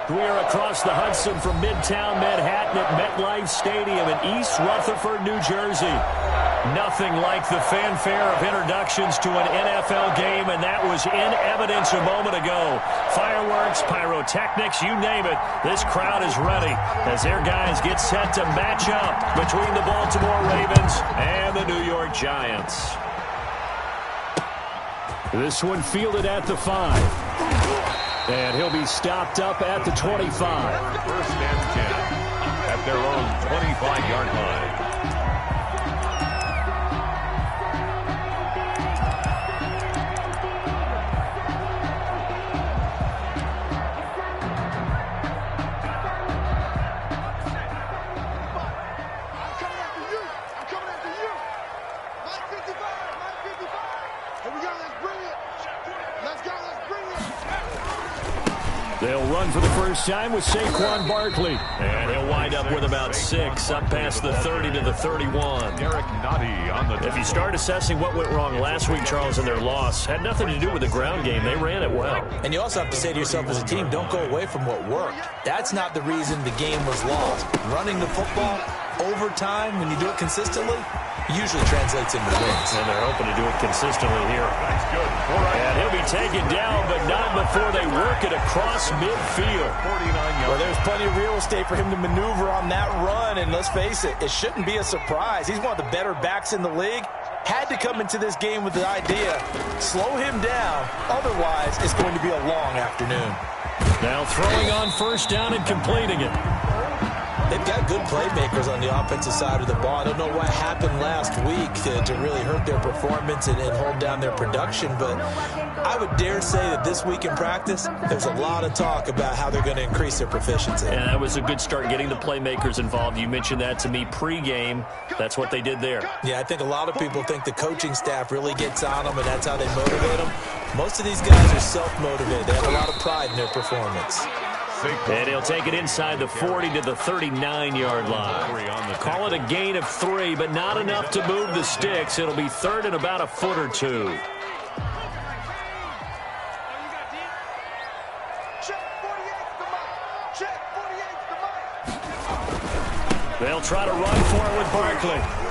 We are across the Hudson from Midtown Manhattan at MetLife Stadium in East Rutherford, New Jersey. Nothing like the fanfare of introductions to an NFL game, and that was in evidence a moment ago. Fireworks, pyrotechnics, you name it. This crowd is ready as their guys get set to match up between the Baltimore Ravens and the New York Giants. This one fielded at the 5. And he'll be stopped up at the 25. First and 10 at their own 25-yard line. They'll run for the first time with Saquon Barkley. And he'll wind up with about 6 up past the 30 to the 31. If you start assessing what went wrong last week, Charles, in their loss, had nothing to do with the ground game. They ran it well. And you also have to say to yourself as a team, don't go away from what worked. That's not the reason the game was lost. Running the football over time, when you do it consistently, usually translates into wins. And they're hoping to do it consistently here. That's good. And he'll be taken down, but not before they work it across midfield. 49 yards. Well, there's plenty of real estate for him to maneuver on that run, and let's face it, it shouldn't be a surprise. He's one of the better backs in the league. Had to come into this game with the idea, slow him down, otherwise it's going to be a long afternoon. Now throwing on first down and completing it. They've got good playmakers on the offensive side of the ball. I don't know what happened last week to really hurt their performance and hold down their production, but I would dare say that this week in practice, there's a lot of talk about how they're going to increase their proficiency. And that was a good start getting the playmakers involved. You mentioned that to me pregame. That's what they did there. Yeah, I think a lot of people think the coaching staff really gets on them, and that's how they motivate them. Most of these guys are self-motivated. They have a lot of pride in their performance. And he'll take it inside the 40 to the 39-yard line. Call it a gain of 3, but not enough to move the sticks. It'll be third and about a foot or 2. They'll try to run for it with Barkley.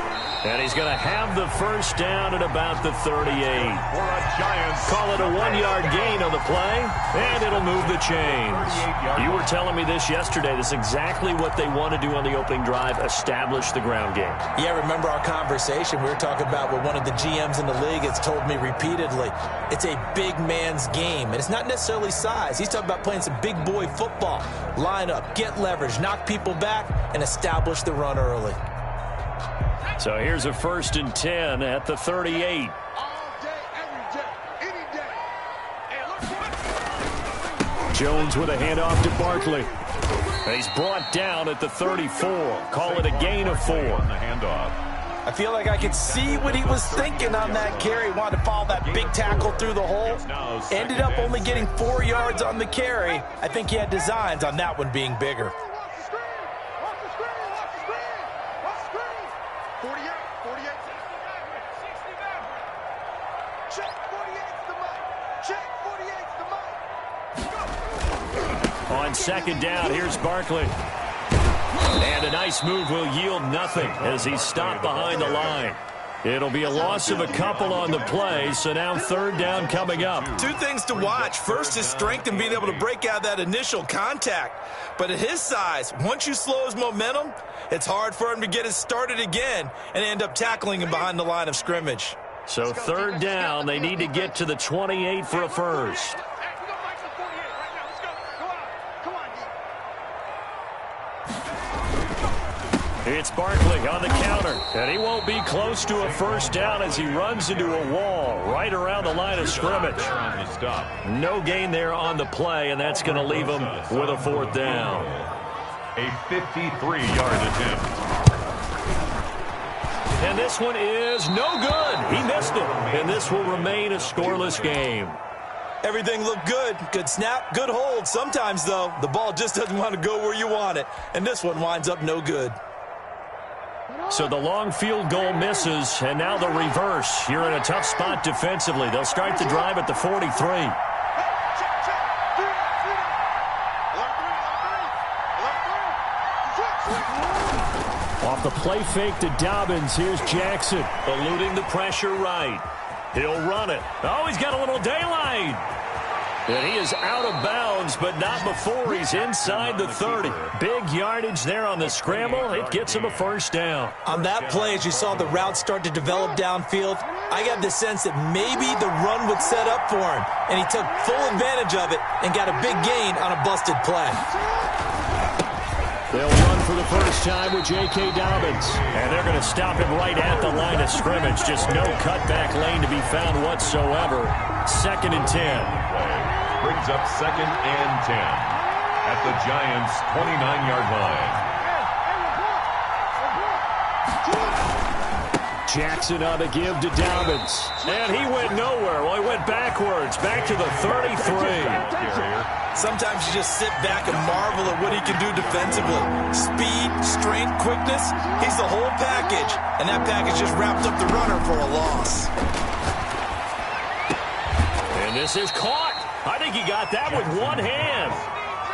And he's going to have the first down at about the 38. Call it a 1-yard gain on the play, and it'll move the chains. You were telling me this yesterday. This is exactly what they want to do on the opening drive, establish the ground game. Yeah, remember our conversation? We were talking about what one of the GMs in the league has told me repeatedly. It's a big man's game, and it's not necessarily size. He's talking about playing some big boy football. Line up, get leverage, knock people back, and establish the run early. So here's a 1st and 10 at the 38. Jones with a handoff to Barkley. He's brought down at the 34. Call it a gain of 4. On the handoff. I feel like I could see what he was thinking on that carry. He wanted to follow that big tackle through the hole. Ended up only getting 4 yards on the carry. I think he had designs on that one being bigger. On second down, here's Barkley. And a nice move will yield nothing as he's stopped behind the line. It'll be a loss of a couple on the play, so now third down coming up. 2 things to watch. First, his strength in being able to break out that initial contact. But at his size, once you slow his momentum, it's hard for him to get it started again and end up tackling him behind the line of scrimmage. So third down, they need to get to the 28 for a first. It's Barkley on the counter, and he won't be close to a first down as he runs into a wall right around the line of scrimmage. No gain there on the play, and that's going to leave him with a 4th down. A 53-yard attempt. And this one is no good. He missed it, and this will remain a scoreless game. Everything looked good. Good snap, good hold. Sometimes, though, the ball just doesn't want to go where you want it, and this one winds up no good. So the long field goal misses, and now the reverse. You're in a tough spot defensively. They'll start the drive at the 43. Off the play fake to Dobbins, here's Jackson. Eluding the pressure right. He'll run it. Oh, he's got a little daylight. And he is out of bounds, but not before he's inside the 30. Big yardage there on the scramble. It gets him a first down. On that play, as you saw the route start to develop downfield, I got the sense that maybe the run would set up for him. And he took full advantage of it and got a big gain on a busted play. They'll run for the first time with J.K. Dobbins. And they're going to stop him right at the line of scrimmage. Just no cutback lane to be found whatsoever. 2nd and 10. Brings up 2nd and 10 at the Giants' 29-yard line. Jackson on the give to Dobbins. And he went nowhere. Well, he went backwards, back to the 33. Sometimes you just sit back and marvel at what he can do defensively. Speed, strength, quickness, he's the whole package. And that package just wrapped up the runner for a loss. And this is caught. I think he got that with one hand.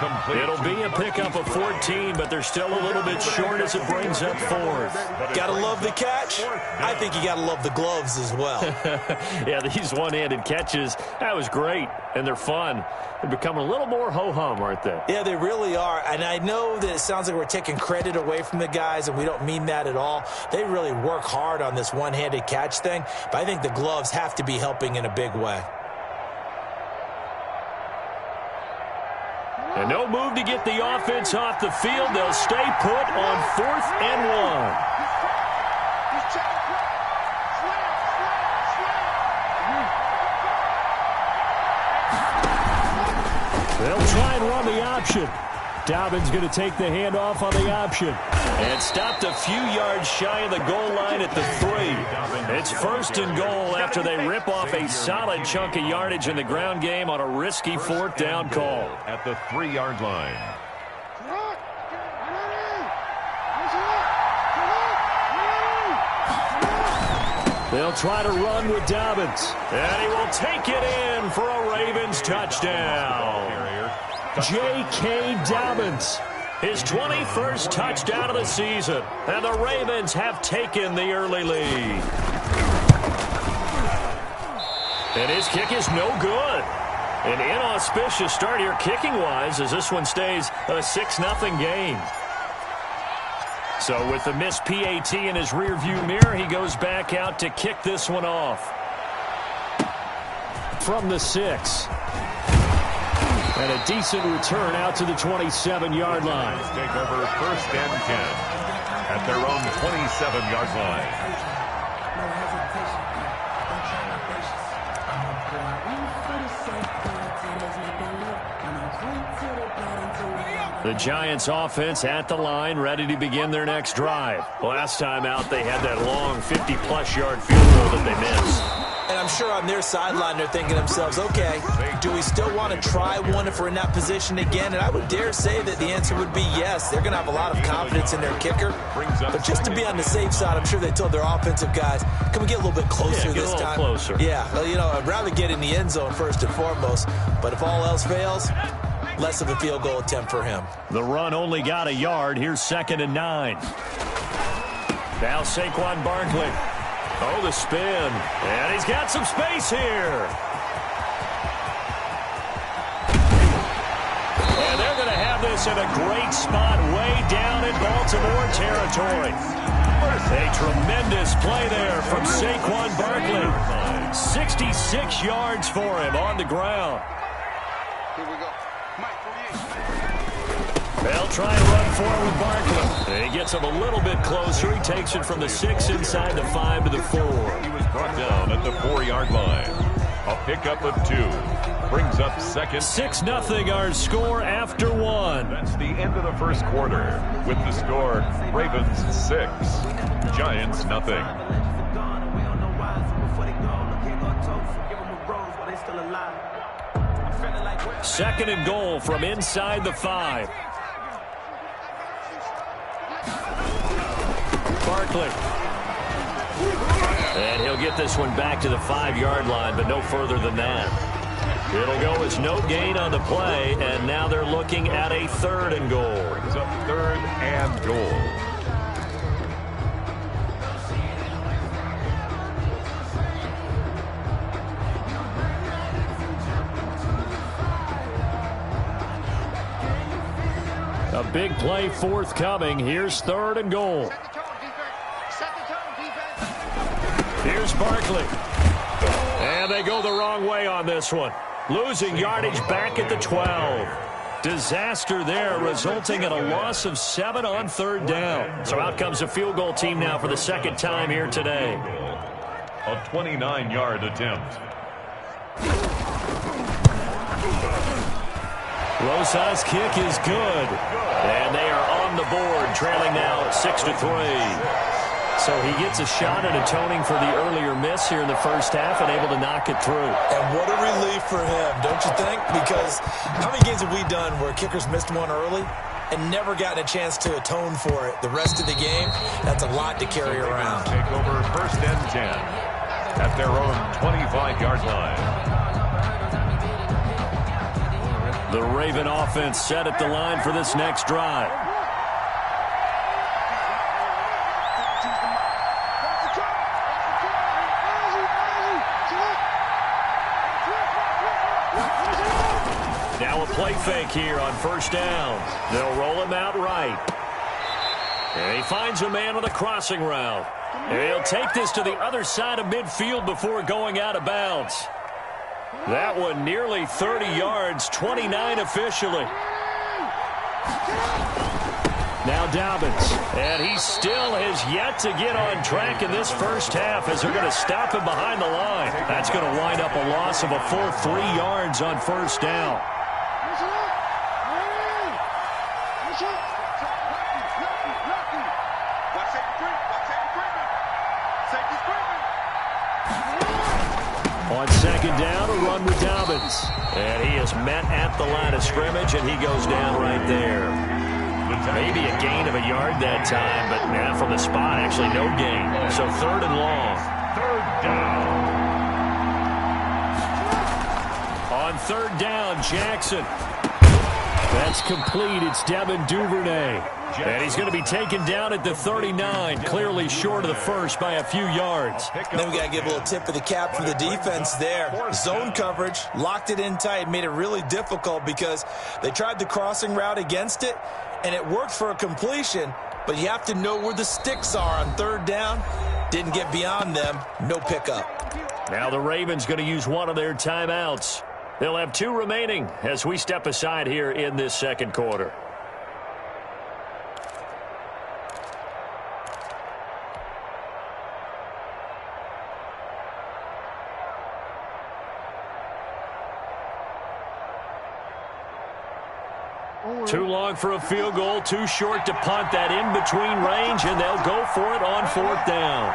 It'll be a pickup of 14, but they're still a little bit short as it brings up 4th. Gotta love the catch. I think you gotta love the gloves as well. Yeah, these one-handed catches, that was great, and they're fun. They're becoming a little more ho-hum, aren't they? Yeah, they really are, and I know that it sounds like we're taking credit away from the guys, and we don't mean that at all. They really work hard on this one-handed catch thing, but I think the gloves have to be helping in a big way. And no move to get the offense off the field. They'll stay put on 4th and 1. They'll try and run the option. Dobbins going to take the handoff on the option. And stopped a few yards shy of the goal line at the 3. It's 1st and goal after they rip off a solid chunk of yardage in the ground game on a risky 4th down call. At the 3-yard line. They'll try to run with Dobbins. And he will take it in for a Ravens touchdown. J.K. Dobbins, his 21st touchdown of the season. And the Ravens have taken the early lead. And his kick is no good. An inauspicious start here kicking-wise as this one stays a 6-0 game. So with the missed PAT in his rearview mirror, he goes back out to kick this one off. From the 6. And a decent return out to the 27-yard line. Take over 1st and 10 at their own 27-yard line. The Giants offense at the line, ready to begin their next drive. Last time out, they had that long 50-plus yard field goal that they missed. And I'm sure on their sideline, they're thinking to themselves, okay, do we still want to try one if we're in that position again? And I would dare say that the answer would be yes. They're going to have a lot of confidence in their kicker. But just to be on the safe side, I'm sure they told their offensive guys, can we get a little bit closer this time? Closer. Yeah, well, you know, I'd rather get in the end zone first and foremost. But if all else fails, less of a field goal attempt for him. The run only got a yard. Here's 2nd and 9. Now Saquon Barkley. Oh, the spin. And he's got some space here. And they're going to have this in a great spot way down in Baltimore territory. A tremendous play there from Saquon Barkley. 66 yards for him on the ground. Here we go. They'll try and run forward with Barkley. He gets him a little bit closer. He takes it from the 6 inside the 5 to the 4. He was brought down at the 4-yard line. A pickup of 2. Brings up 2nd. 6-0 our score after 1. That's the end of the first quarter. With the score, Ravens 6, Giants nothing. 2nd and goal from inside the 5. Barkley. And he'll get this one back to the 5-yard line, but no further than that. It'll go as no gain on the play, and now they're looking at a 3rd and goal. Brings up 3rd and goal. A big play forthcoming. Here's 3rd and goal. Here's Barkley. And they go the wrong way on this one. Losing yardage back at the 12. Disaster there, resulting in a loss of 7 on 3rd down. So out comes a field goal team now for the 2nd time here today. A 29-yard attempt. Rosa's kick is good. And they are on the board, trailing now 6-3. So he gets a shot at atoning for the earlier miss here in the first half and able to knock it through. And what a relief for him, don't you think? Because how many games have we done where kickers missed one early and never gotten a chance to atone for it the rest of the game? That's a lot to carry around. Take over 1st and 10 at their own 25-yard line. The Raven offense set at the line for this next drive. Now a play fake here on 1st down. They'll roll him out right. And he finds a man on the crossing route. And he'll take this to the other side of midfield before going out of bounds. That one nearly 30 yards, 29 officially. Now Dobbins, and he still has yet to get on track in this first half as they're going to stop him behind the line. That's going to wind up a loss of a full 3 yards on 1st down. On 2nd down, a run with Dobbins. And he is met at the line of scrimmage, and he goes down right there. Maybe a gain of a yard that time, but now from the spot, actually no gain. So 3rd and long. 3rd down. On 3rd down, Jackson. That's complete. It's Devin Duvernay. And he's going to be taken down at the 39, clearly short of the first by a few yards. Then we got to give a little tip of the cap for the defense there. Zone coverage, locked it in tight, made it really difficult because they tried the crossing route against it, and it worked for a completion, but you have to know where the sticks are on 3rd down. Didn't get beyond them, no pickup. Now the Ravens going to use one of their timeouts. They'll have 2 remaining as we step aside here in this 2nd quarter. Too long for a field goal, too short to punt that in-between range, and they'll go for it on 4th down.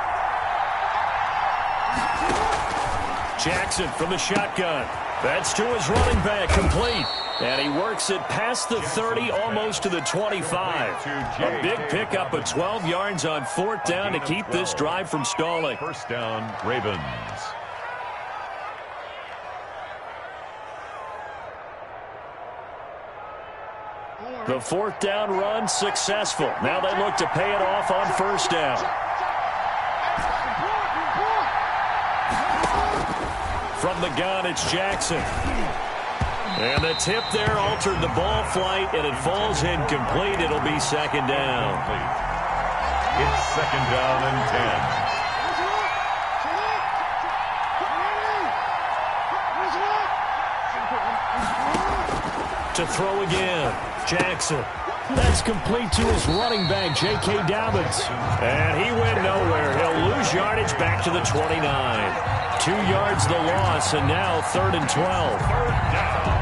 Jackson from the shotgun. That's to his running back, complete. And he works it past the 30, almost to the 25. A big pickup of 12 yards on 4th down to keep this drive from stalling. 1st down, Ravens. The 4th down run successful. Now they look to pay it off on 1st down. From the gun, it's Jackson. And the tip there altered the ball flight, and it falls incomplete. It'll be 2nd down. It's 2nd down and 10. To throw again, Jackson. That's complete to his running back, J.K. Dobbins. And he went nowhere. He'll lose yardage back to the 29. 2 yards the loss, and now 3rd and 12. 3rd down.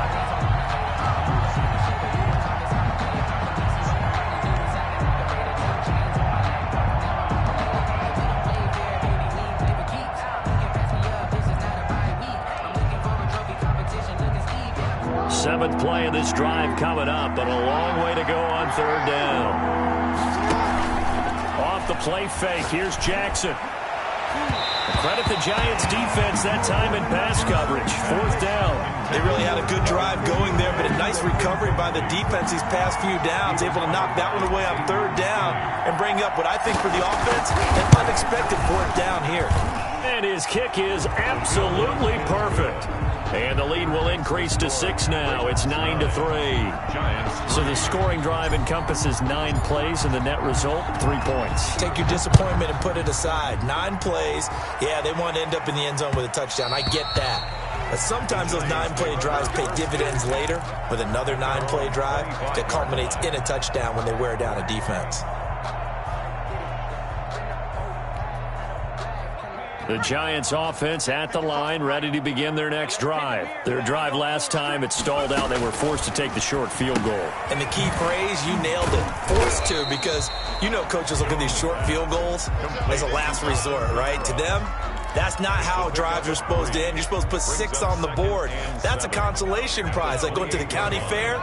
Seventh play of this drive coming up, but a long way to go on 3rd down. Off the play fake, here's Jackson. Credit the Giants defense that time in pass coverage. 4th down. They really had a good drive going there, but a nice recovery by the defense these past few downs, able to knock that one away on 3rd down and bring up what I think for the offense, an unexpected 4th down here. And his kick is absolutely perfect. And the lead will increase to 6 now. It's 9-3. So the scoring drive encompasses 9 plays, and the net result, 3 points. Take your disappointment and put it aside. 9 plays. Yeah, they want to end up in the end zone with a touchdown. I get that. But sometimes those 9-play drives pay dividends later with another 9-play drive that culminates in a touchdown when they wear down a defense. The Giants offense at the line, ready to begin their next drive. Their drive last time, it stalled out. They were forced to take the short field goal. And the key phrase, you nailed it, forced to, because you know coaches look at these short field goals as a last resort, right? To them, that's not how drives are supposed to end. You're supposed to put 6 on the board. That's a consolation prize, like going to the county fair.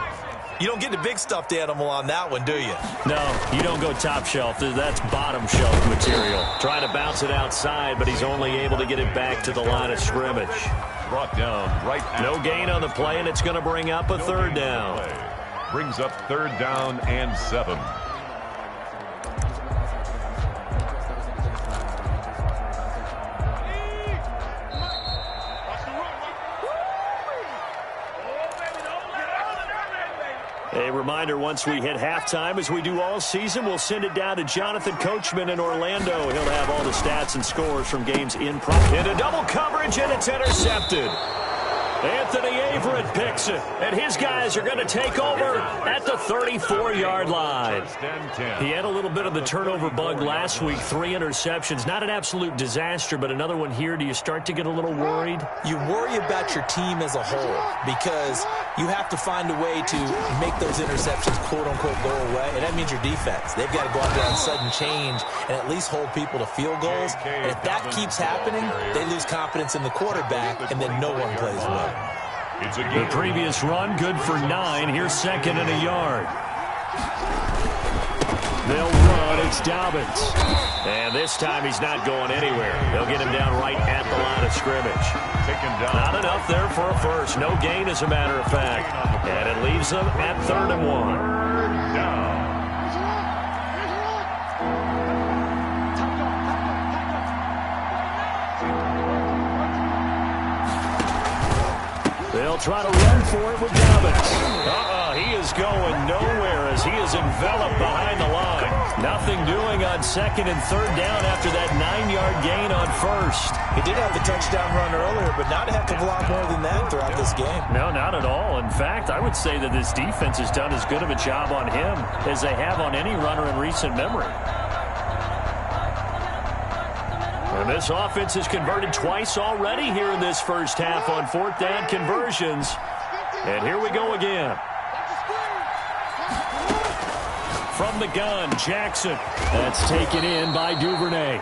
You don't get the big stuffed animal on that one, do you? No, you don't go top shelf. That's bottom shelf material. Trying to bounce it outside, but he's only able to get it back to the line of scrimmage. Brought down right. No gain on the play, and it's going to bring up a third down. Brings up 3rd down and 7. A reminder, once we hit halftime, as we do all season, we'll send it down to Jonathan Coachman in Orlando. He'll have all the stats and scores from games in into double coverage, and it's intercepted. Anthony Averett picks it, and his guys are going to take over at the 34-yard line. He had a little bit of the turnover bug last week, 3 interceptions. Not an absolute disaster, but another one here. Do you start to get a little worried? You worry about your team as a whole because you have to find a way to make those interceptions, quote-unquote, go away, and that means your defense. They've got to go out there on sudden change and at least hold people to field goals. And if that keeps happening, they lose confidence in the quarterback, and then no one plays well. The previous run, good for 9. Here's 2nd and a yard. They'll run. It's Dobbins. And this time he's not going anywhere. They'll get him down right at the line of scrimmage. Not enough there for a first. No gain, as a matter of fact. And it leaves them at 3rd and 1. They'll try to run for it with Dobbins. He is going nowhere as he is enveloped behind the line. Nothing doing on 2nd and 3rd down after that 9-yard gain on 1st. He did have the touchdown run earlier, but not a heck of a lot more than that throughout this game. No, not at all. In fact, I would say that this defense has done as good of a job on him as they have on any runner in recent memory. And this offense has converted twice already here in this first half on 4th down conversions. And here we go again. From the gun, Jackson. That's taken in by Duvernay.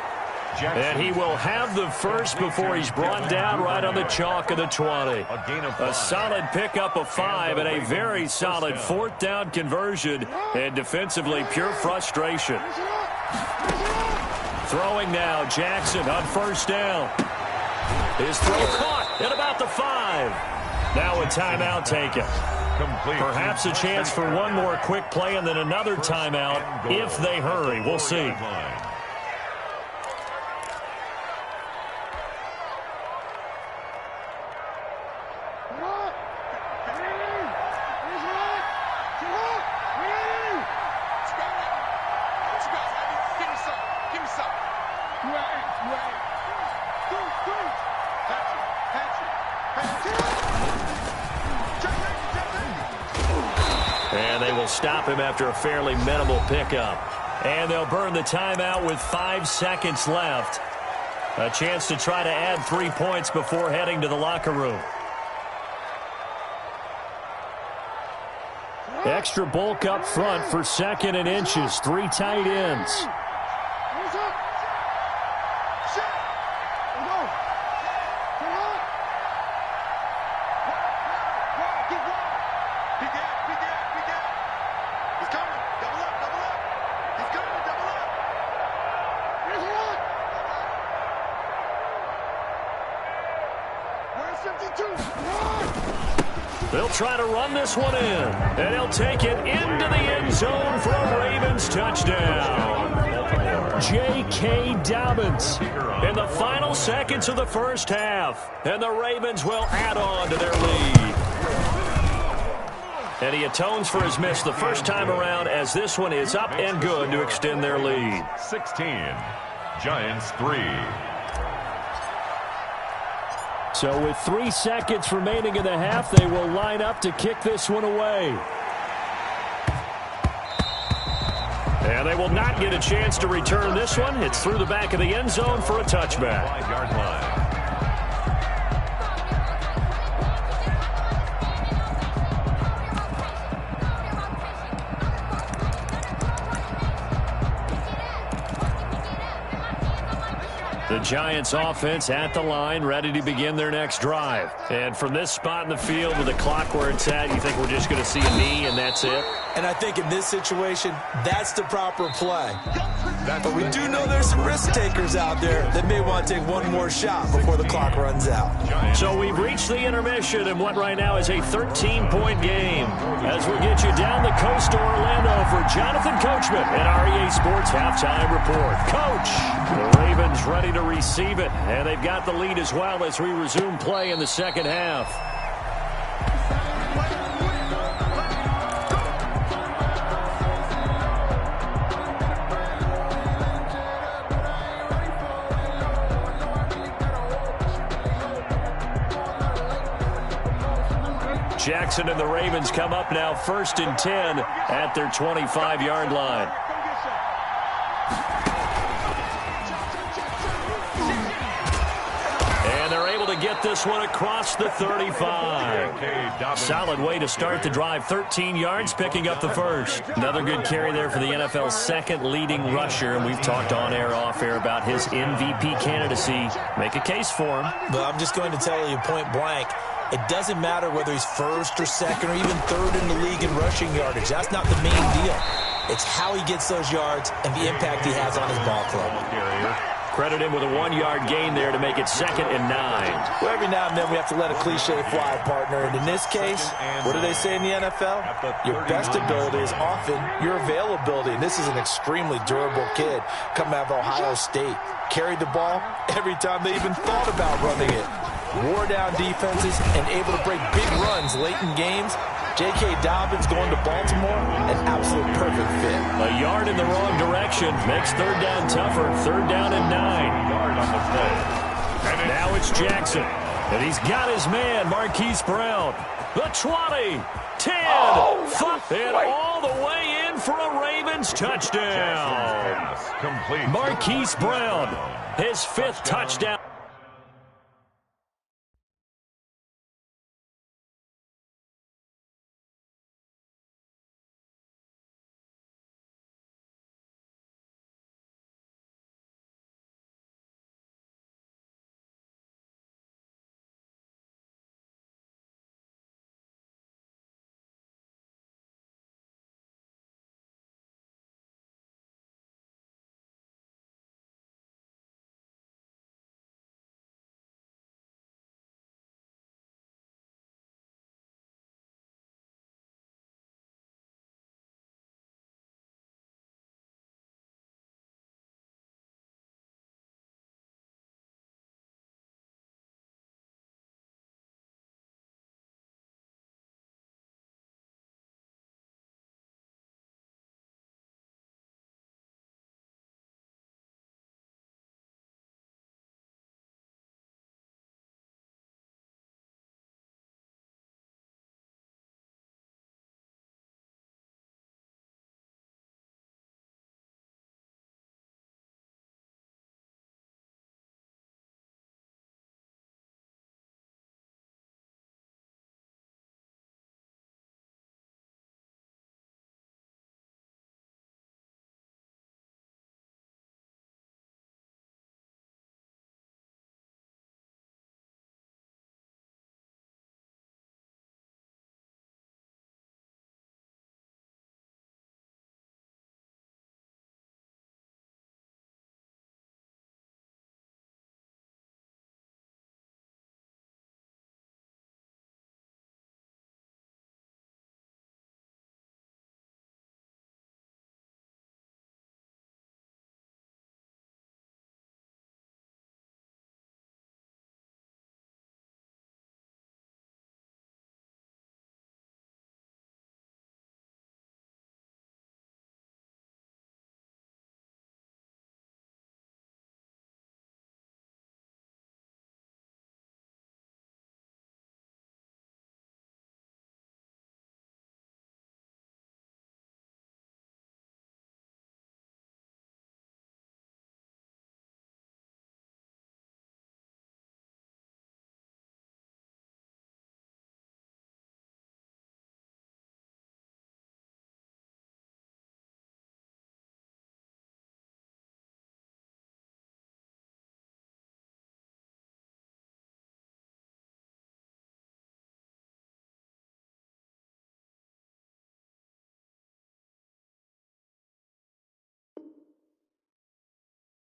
And he will have the first before he's brought down right on the chalk of the 20. A solid pickup of 5 and a very solid 4th down conversion. And defensively, pure frustration. Throwing now, Jackson on 1st down. His throw caught at about the 5. Now a timeout taken. Perhaps a chance for one more quick play and then another timeout if they hurry. We'll see. And they will stop him after a fairly minimal pickup. And they'll burn the timeout with 5 seconds left. A chance to try to add 3 points before heading to the locker room. Extra bulk up front for 2nd and inches. 3 tight ends. They'll try to run this one in, and he'll take it into the end zone for a Ravens touchdown. J.K. Dobbins in the final seconds of the first half. And the Ravens will add on to their lead. And he atones for his miss the first time around as this one is up and good to extend their lead. 16, Giants 3. So with 3 seconds remaining in the half, they will line up to kick this one away. And they will not get a chance to return this one. It's through the back of the end zone for a touchback. 5-yard line. The Giants offense at the line, ready to begin their next drive. And from this spot in the field with the clock where it's at, you think we're just going to see a knee and that's it? And I think in this situation, that's the proper play. But we do know there's some risk takers out there that may want to take one more shot before the clock runs out. So we've reached the intermission in what right now is a 13-point game. As we get you down the coast to Orlando for Jonathan Coachman and our EA Sports Halftime Report. Coach, the Ravens ready to receive it, and they've got the lead as well as we resume play in the second half. Jackson and the Ravens come up now 1st and 10 at their 25-yard line. And they're able to get this one across the 35. Solid way to start the drive. 13 yards, picking up the first. Another good carry there for the NFL's second leading rusher. And we've talked on air, off air about his MVP candidacy. Make a case for him. But I'm just going to tell you point blank, it doesn't matter whether he's first or second or even third in the league in rushing yardage. That's not the main deal. It's how he gets those yards and the impact he has on his ball club. Credit him with a 1-yard gain there to make it 2nd and 9. Well, every now and then we have to let a cliche fly, partner. And in this case, what do they say in the NFL? Your best ability is often your availability. And this is an extremely durable kid coming out of Ohio State. Carried the ball every time they even thought about running it. Wore down defenses and able to break big runs late in games. J.K. Dobbins going to Baltimore, an absolute perfect fit. A yard in the wrong direction makes 3rd down tougher. 3rd down and 9. Yard on the play. And now it's Jackson. And he's got his man, Marquise Brown. The 20, 10, 5, and all the way in for a Ravens touchdown. Complete. Marquise Brown, his 5th touchdown.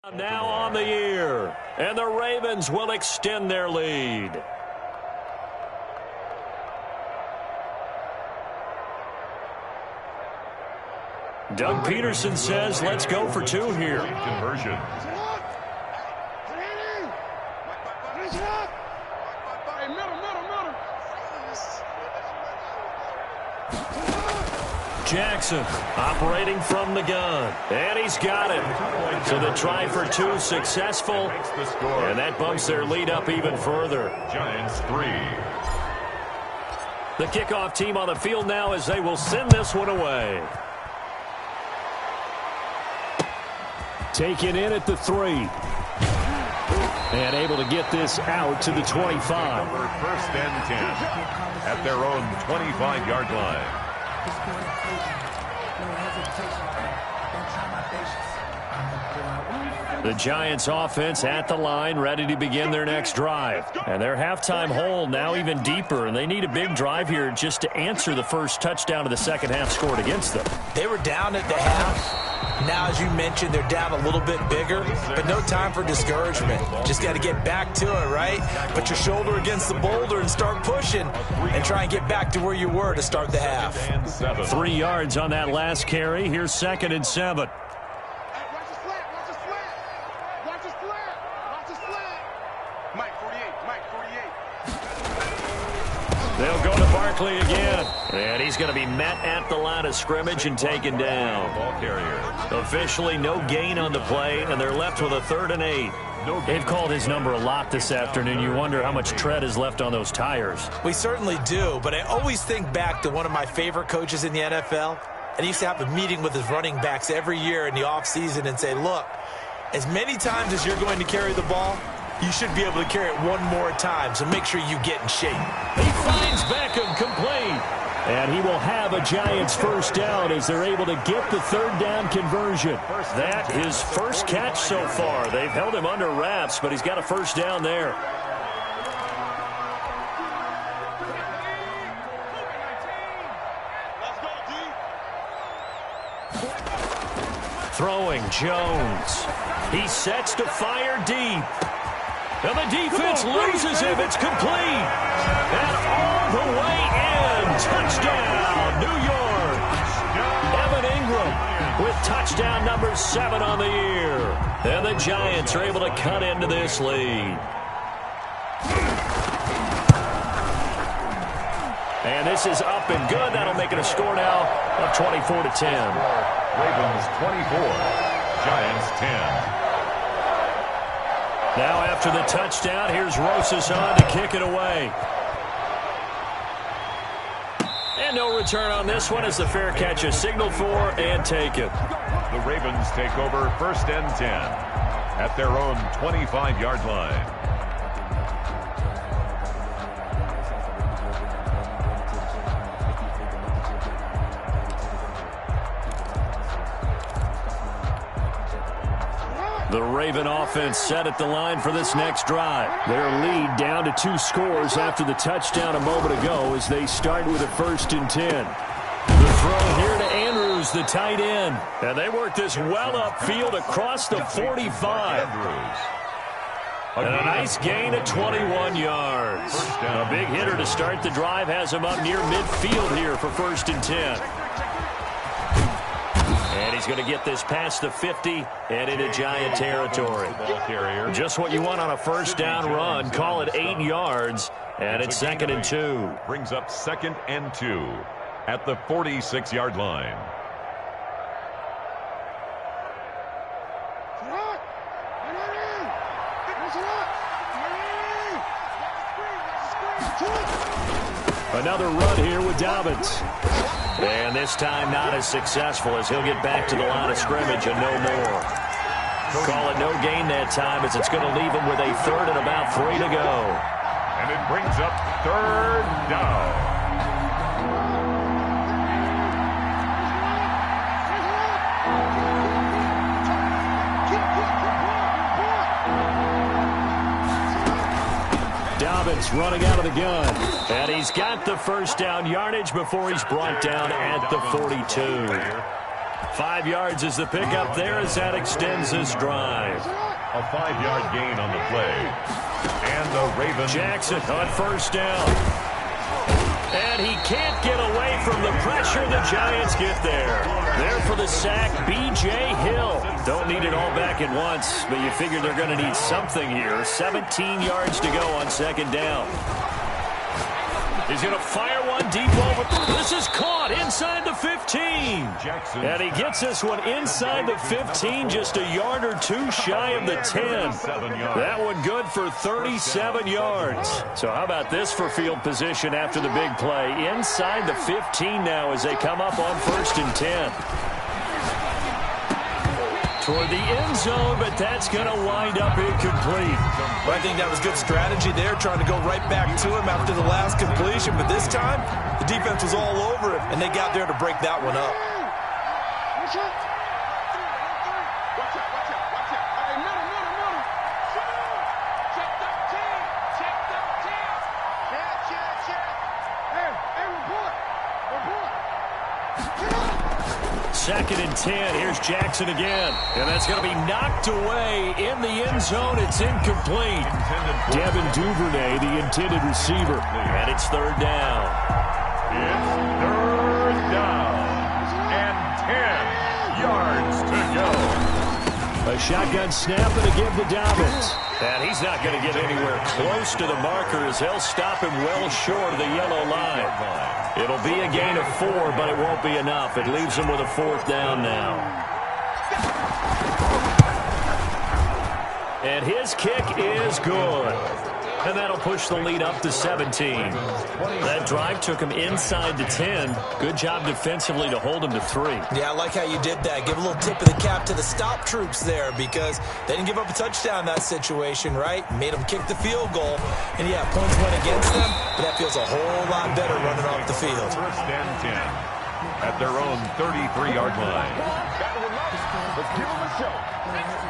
Now on the year, and the Ravens will extend their lead. Doug Peterson says, let's go for 2 here. Conversion. Jackson operating from the gun, and he's got it. So the try for 2 successful, and that bumps their lead up even further. Giants 3. The kickoff team on the field now as they will send this one away. Taken in at the 3. And able to get this out to the 25. First and 10 at their own 25-yard line. The Giants offense at the line, ready to begin their next drive. And their halftime hole now even deeper, and they need a big drive here just to answer the first touchdown of the second half scored against them. They were down at the half. Now, as you mentioned, they're down a little bit bigger, but no time for discouragement. Just got to get back to it, right? Put your shoulder against the boulder and start pushing and try and get back to where you were to start the half. 3 yards on that last carry. Here's 2nd and 7. They'll go to Barkley again. And he's going to be met at the line of scrimmage and taken down. Ball carrier. Officially no gain on the play, and they're left with a 3rd and 8. They've called his number a lot this afternoon. You wonder how much tread is left on those tires. We certainly do, but I always think back to one of my favorite coaches in the NFL. And he used to have a meeting with his running backs every year in the offseason and say, look, as many times as you're going to carry the ball, you should be able to carry it one more time, so make sure you get in shape. He finds Beckham complete. And he will have a Giants first down as they're able to get the 3rd down conversion. That is first catch so far. They've held him under wraps, but he's got a first down there. Throwing Jones. He sets to fire deep. And the defense loses him. It's complete. And all the way in. Touchdown, New York. Evan Ingram with touchdown number 7 on the year. And the Giants are able to cut into this lead. And this is up and good. That'll make it a score now of 24-10. Ravens 24, Giants 10. Now after the touchdown, here's Rosas on to kick it away. And no return on this one as the fair catch is signaled for and taken. The Ravens take over 1st and 10 at their own 25-yard line. The Raven offense set at the line for this next drive. Their lead down to 2 scores after the touchdown a moment ago as they start with a 1st and 10. The throw here to Andrews, the tight end. And they work this well upfield across the 45. And a nice gain of 21 yards. A big hitter to start the drive has him up near midfield here for 1st and 10. And he's going to get this past the 50 and into Giant territory. Just what you want on a first down run. Call it 8 yards, and it's 2nd and 2. Brings up 2nd and 2 at the 46-yard line. Another run here with Dobbins. And this time not as successful as he'll get back to the line of scrimmage and no more. Call it no gain that time as it's going to leave him with a 3rd and about 3 to go. And it brings up 3rd down. Dobbins running out of the gun. And he's got the first down yardage before he's brought down at the 42. 5 yards is the pickup there as that extends this drive. A 5-yard gain on the play. And the Ravens. Jackson on first down. And he can't get away from the pressure. The Giants get there. There for the sack, B.J. Hill. Don't need it all back at once, but you figure they're going to need something here. 17 yards to go on second down. He's going to fire one deep over. This is caught inside the 15. Jackson. And he gets this one inside the 15, just a yard or two shy of the 10. That one good for 37 yards. So how about this for field position after the big play? Inside the 15 now as they come up on 1st and 10. Toward the end zone, but that's going to wind up incomplete. But I think that was good strategy there, trying to go right back to him after the last completion. But this time, the defense was all over it, and they got there to break that one up. Second and 10. Here's Jackson again. And that's going to be knocked away in the end zone. It's incomplete. Devin Duvernay, the intended receiver. And it's 3rd down. It's 3rd down. And 10 yards to go. A shotgun snap and a give to Dobbins. And he's not going to get anywhere close to the marker as they'll stop him well short of the yellow line. It'll be a gain of 4, but it won't be enough. It leaves him with a 4th down now. And his kick is good. And that'll push the lead up to 17. That drive took him inside the 10. Good job defensively to hold him to 3. Yeah, I like how you did that. Give a little tip of the cap to the stop troops there because they didn't give up a touchdown in that situation, right? Made them kick the field goal. And, yeah, points went against them, but that feels a whole lot better running off the field. 1st and 10 at their own 33-yard line. Let's give them a show.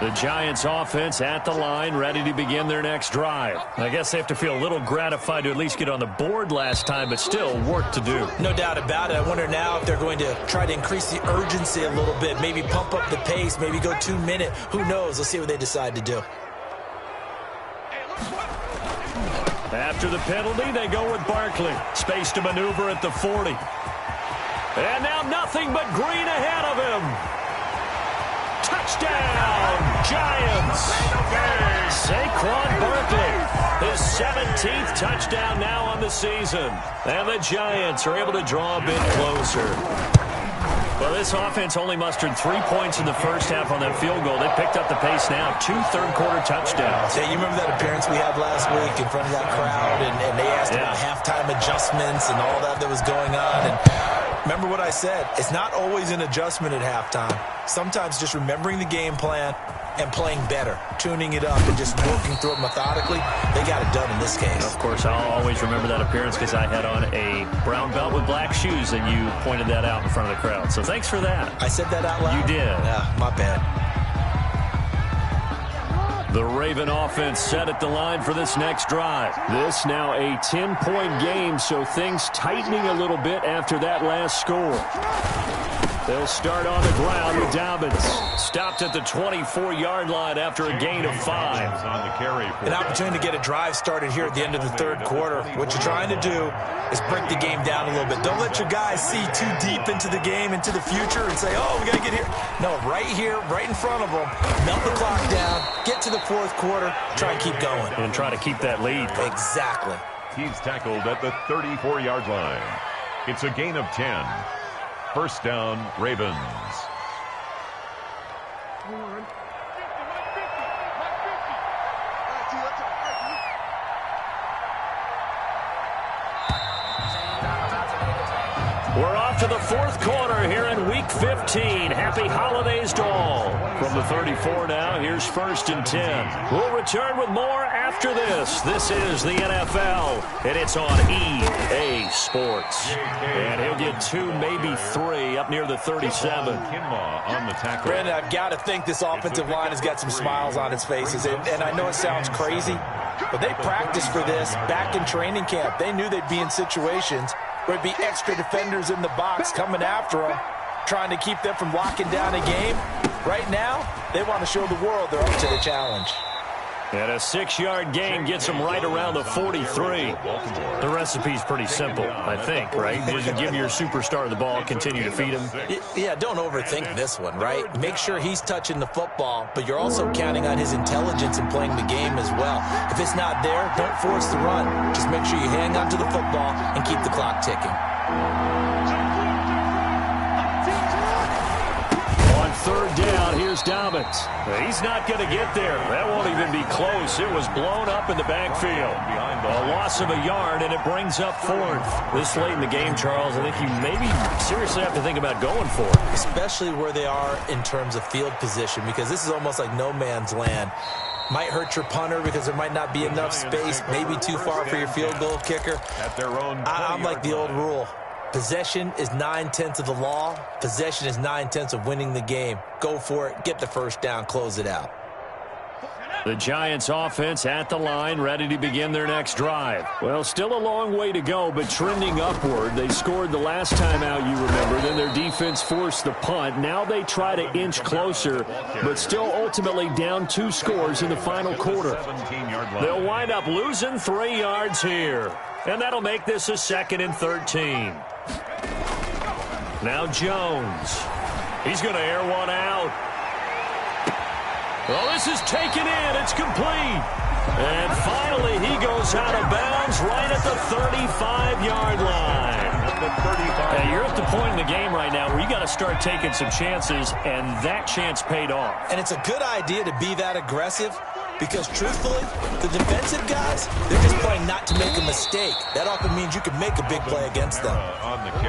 The Giants offense at the line, ready to begin their next drive. I guess they have to feel a little gratified to at least get on the board last time, but still work to do. No doubt about it. I wonder now if they're going to try to increase the urgency a little bit, maybe pump up the pace, maybe go 2-minute. Who knows? Let's see what they decide to do. After the penalty, they go with Barkley. Space to maneuver at the 40. And now nothing but green ahead of him. Touchdown, Giants! Saquon Barkley, his 17th touchdown now on the season. And the Giants are able to draw a bit closer. Well, this offense only mustered 3 points in the first half on that field goal. They picked up the pace now. 2 third-quarter touchdowns. Yeah, you remember that appearance we had last week in front of that crowd, and they asked about halftime adjustments and all that was going on. And remember what I said. It's not always an adjustment at halftime. Sometimes just remembering the game plan and playing better, tuning it up and just working through it methodically. They got it done in this case. Of course, I'll always remember that appearance because I had on a brown belt with black shoes, and you pointed that out in front of the crowd. So thanks for that. I said that out loud? You did. Yeah, my bad. The Raven offense set at the line for this next drive. This now a 10-point game, so things tightening a little bit after that last score. They'll start on the ground with Dobbins. Stopped at the 24-yard line after a gain of 5. On the carry. An opportunity to get a drive started here at the end of the third quarter. What you're trying to do is break the game down a little bit. Don't let your guys see too deep into the game, into the future, and say, oh, we got to get here. No, right here, right in front of them. Melt the clock down, get to the fourth quarter, try and keep going. And try to keep that lead. Exactly. He's tackled at the 34-yard line. It's a gain of 10. First down, Ravens. We're off to the fourth quarter here in Week 15. Happy holidays to all. From the 34 now, here's 1st and 10. We'll return with more after this. This is the NFL, and it's on EA Sports. And he'll get 2, maybe 3, up near the 37. Kinlaw on the tackle. Brandon, I've got to think this offensive line has got some smiles on its faces. And I know it sounds crazy, but they practiced for this back in training camp. They knew they'd be in situations where it'd be extra defenders in the box coming after them. trying to keep them from locking down a game. Right now, they want to show the world they're up to the challenge. And a 6-yard gain gets them right around the 43. The recipe's pretty simple, I think, right? Just give your superstar the ball, continue to feed him. Yeah, don't overthink this one, right? Make sure he's touching the football, but you're also counting on his intelligence in playing the game as well. If it's not there, don't force the run. Just make sure you hang on to the football and keep the clock ticking. Third down, here's Dobbins. He's not going to get there. That won't even be close. It was blown up in the backfield. A loss of a yard, and it brings up fourth. This late in the game, Charles, I think you maybe seriously have to think about going for it. Especially where they are in terms of field position, because this is almost like no man's land. Might hurt your punter because there might not be enough space, maybe too far for your field goal kicker. I'm like the old rule. Possession is 9/10 of the law. Possession is 9/10 of winning the game. Go for it. Get the first down. Close it out. The Giants offense at the line, ready to begin their next drive. Well, still a long way to go, but trending upward. They scored the last time out, you remember. Then their defense forced the punt. Now they try to inch closer, but still ultimately down 2 scores in the final quarter. They'll wind up losing 3 yards here. And that'll make this a 2nd and 13. Now Jones. He's going to air one out. Well, this is taken in. It's complete. And finally, he goes out of bounds right at the 35-yard line. Hey, you're at the point in the game right now where you got to start taking some chances, and that chance paid off. And it's a good idea to be that aggressive because, truthfully, the defensive guys, they're just playing not to make a mistake. That often means you can make a big play against them.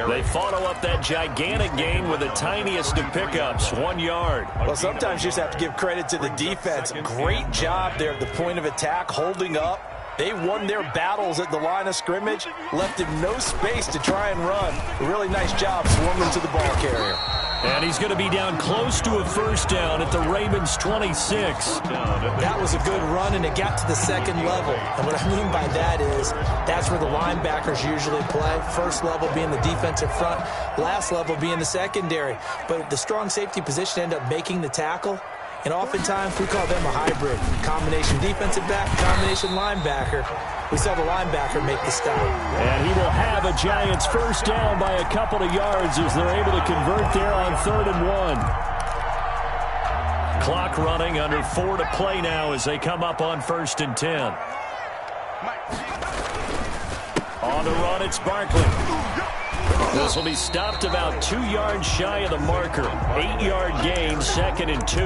They follow up that gigantic gain with the tiniest of pickups, 1 yard. Well, sometimes you just have to give credit to the defense. Great job there at the point of attack, holding up. They won their battles at the line of scrimmage, left him no space to try and run. A really nice job swarming to the ball carrier. And he's going to be down close to a first down at the Ravens' 26. That was a good run, and it got to the 2nd level. And what I mean by that is that's where the linebackers usually play. First level being the defensive front, last level being the secondary. But the strong safety position ended up making the tackle. And oftentimes we call them a hybrid. Combination defensive back, combination linebacker. We saw the linebacker make the stop. And he will have a Giants first down by a couple of yards as they're able to convert there on 3rd and 1. Clock running, under 4 to play now as they come up on 1st and 10. On the run, it's Barkley. This will be stopped about 2 yards shy of the marker. 8-yard gain, 2nd and 2.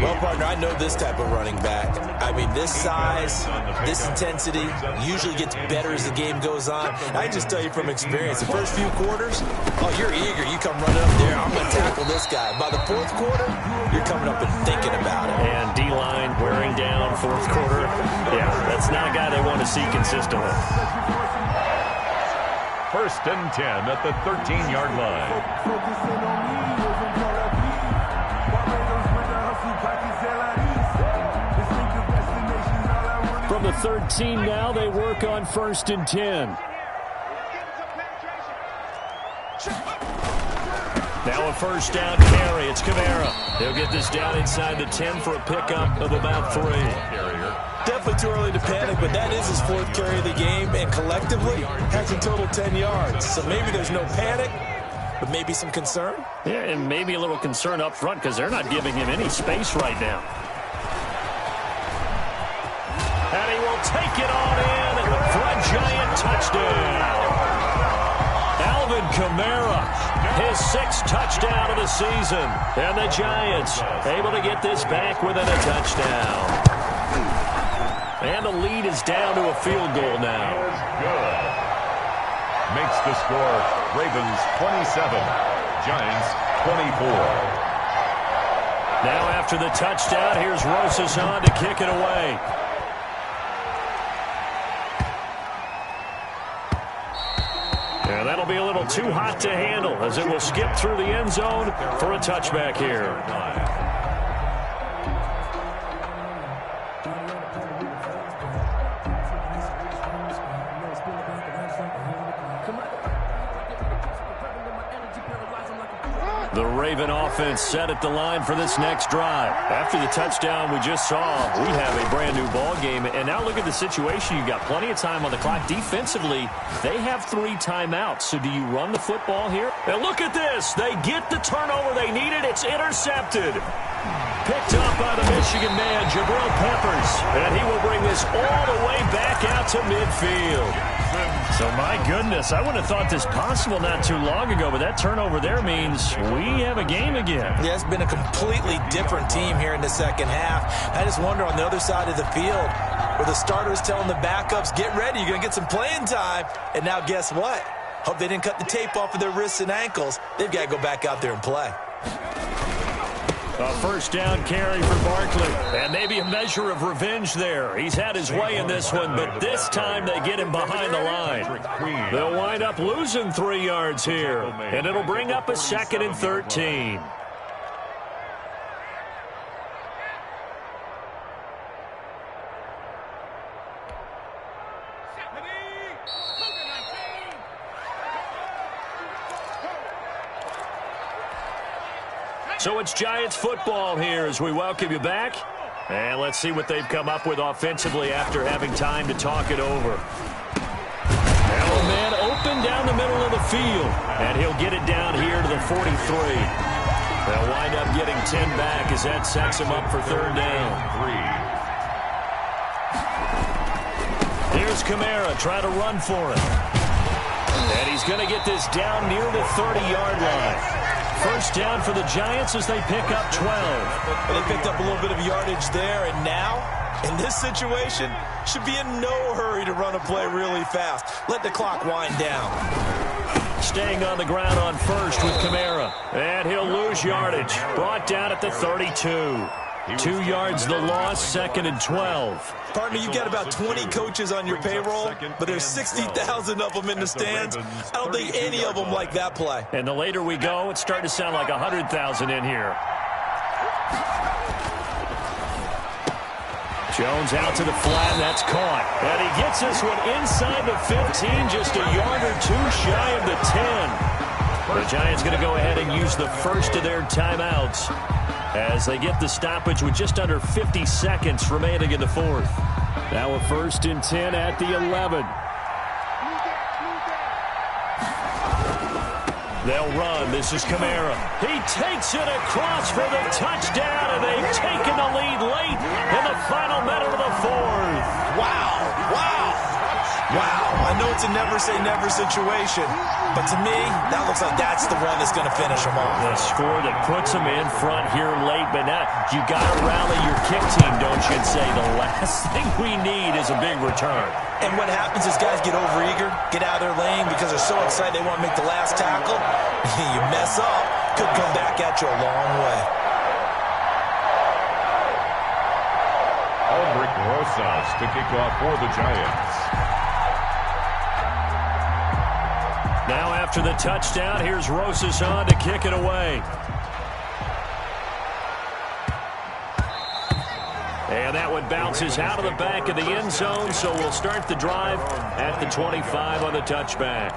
Well, partner, I know this type of running back. I mean, this size, this intensity usually gets better as the game goes on. I just tell you from experience, the first few quarters, oh, you're eager. You come running up there, I'm going to tackle this guy. By the 4th quarter, you're coming up and thinking about it. And D-line wearing down 4th quarter. Yeah, that's not a guy they want to see consistently. 1st and 10 at the 13-yard line. From the 13 now, they work on 1st and 10. Now a first down carry. It's Kamara. He'll get this down inside the 10 for a pickup of about 3. Definitely too early to panic, but that is his 4th carry of the game, and collectively has a total 10 yards. So maybe there's no panic, but maybe some concern. Yeah, and maybe a little concern up front because they're not giving him any space right now. And he will take it on in for a Giant touchdown. Alvin Kamara, his 6th touchdown of the season. And the Giants able to get this back within a touchdown. And the lead is down to a field goal now. Makes the score Ravens 27, Giants 24. Now after the touchdown, here's Rosas on to kick it away. And that'll be a little too hot to handle as it will skip through the end zone for a touchback here. The Raven offense set at the line for this next drive. After the touchdown we just saw, we have a brand new ball game. And now look at the situation. You've got plenty of time on the clock. Defensively, they have 3 timeouts. So do you run the football here? And look at this. They get the turnover they needed. It's intercepted. Picked up by the Michigan man, Jabril Peppers. And he will bring this all the way back out to midfield. So, my goodness, I wouldn't have thought this possible not too long ago, but that turnover there means we have a game again. Yeah, it's been a completely different team here in the second half. I just wonder on the other side of the field where the starters telling the backups, get ready, you're going to get some playing time. And now guess what? Hope they didn't cut the tape off of their wrists and ankles. They've got to go back out there and play. A first down carry for Barkley. And maybe a measure of revenge there. He's had his way in this one, but this time they get him behind the line. They'll wind up losing 3 yards here. And it'll bring up a 2nd and 13. So it's Giants football here as we welcome you back. And let's see what they've come up with offensively after having time to talk it over. Allen man open down the middle of the field. And he'll get it down here to the 43. They'll wind up getting 10 back as that sets him up for 3rd down. Here's Kamara trying to run for it. And he's going to get this down near the 30-yard line. First down for the Giants as they pick up 12. They picked up a little bit of yardage there, and now, in this situation, should be in no hurry to run a play really fast. Let the clock wind down. Staying on the ground on first with Kamara. And he'll lose yardage. Brought down at the 32. 2 yards the loss, 2nd and 12. Pardon me, you've got about 20 coaches on your payroll, but there's 60,000 of them in the stands. I don't think any of them like that play. And the later we go, it's starting to sound like 100,000 in here. Jones out to the flat, that's caught. And he gets this one inside the 15, just a yard or 2 shy of the 10. The Giants going to go ahead and use the first of their timeouts as they get the stoppage with just under 50 seconds remaining in the 4th. Now a 1st and 10 at the 11. They'll run. This is Kamara. He takes it across for the touchdown, and they've taken the lead late in the final minute of the 4th. Wow. I know it's a never-say-never situation, but to me, that looks like that's the one that's going to finish them off. The score that puts them in front here late, but now you got to rally your kick team, don't you, and say the last thing we need is a big return. And what happens is guys get overeager, get out of their lane because they're so excited they want to make the last tackle. You mess up, could come back at you a long way. Rosas to kick off for the Giants. Now after the touchdown, here's Rosas on to kick it away. And that one bounces out of the back of the end zone, so we'll start the drive at the 25 on the touchback.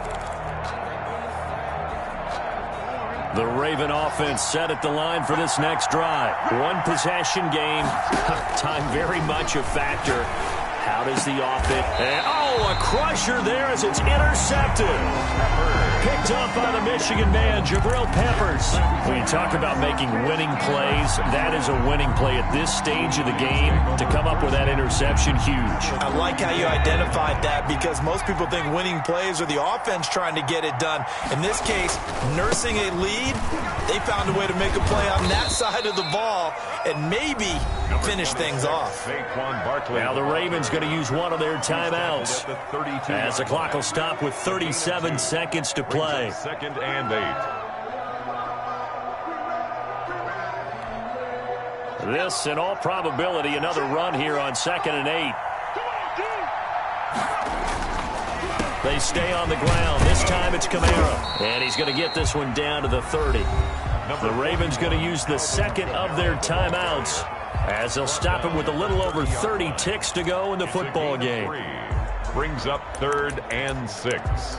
The Raven offense set at the line for this next drive. 1 possession game. Time very much a factor. How does the offense... And, a crusher there as it's intercepted. Picked up by the Michigan man, Jabril Peppers. When you talk about making winning plays, that is a winning play at this stage of the game. To come up with that interception, huge. I like how you identified that because most people think winning plays are the offense trying to get it done. In this case, nursing a lead, they found a way to make a play on that side of the ball and maybe finish things off. Now the Ravens going to use one of their timeouts as the clock will stop with 37 seconds to play. 2nd and 8. This, in all probability, another run here on 2nd and 8. They stay on the ground. This time it's Kamara. And he's going to get this one down to the 30. The Ravens going to use the 2nd of their timeouts as they'll stop him with a little over 30 ticks to go in the football game. Brings up 3rd and 6.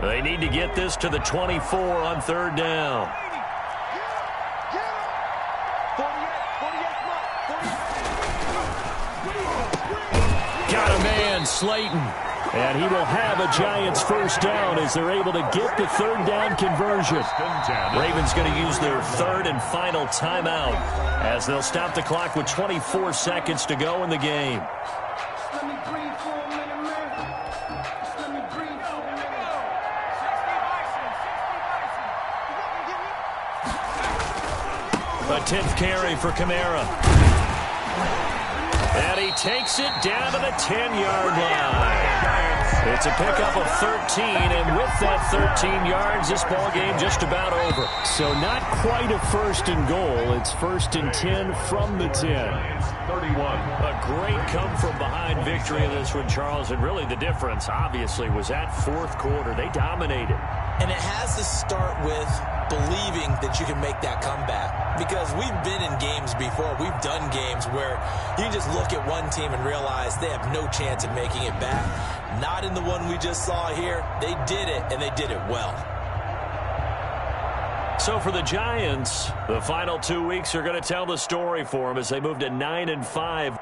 They need to get this to the 24 on third down. Got a man, Slayton. And he will have a Giants first down as they're able to get the third down conversion. Ravens going to use their third and final timeout as they'll stop the clock with 24 seconds to go in the game. A 10th carry for Kamara. And he takes it down to the 10-yard line. It's a pickup of 13, and with that 13 yards, this ball game just about over. So not quite a first and goal. It's first and 10 from the 10. 31. A great come-from-behind victory in this one, Charles, and really the difference, obviously, was that fourth quarter. They dominated. And it has to start with believing that you can make that comeback. Because we've been in games before. We've done games where you just look at one team and realize they have no chance of making it back. Not in the one we just saw here. They did it, and they did it well. So for the Giants, the final 2 weeks are going to tell the story for them as they move to 9-5.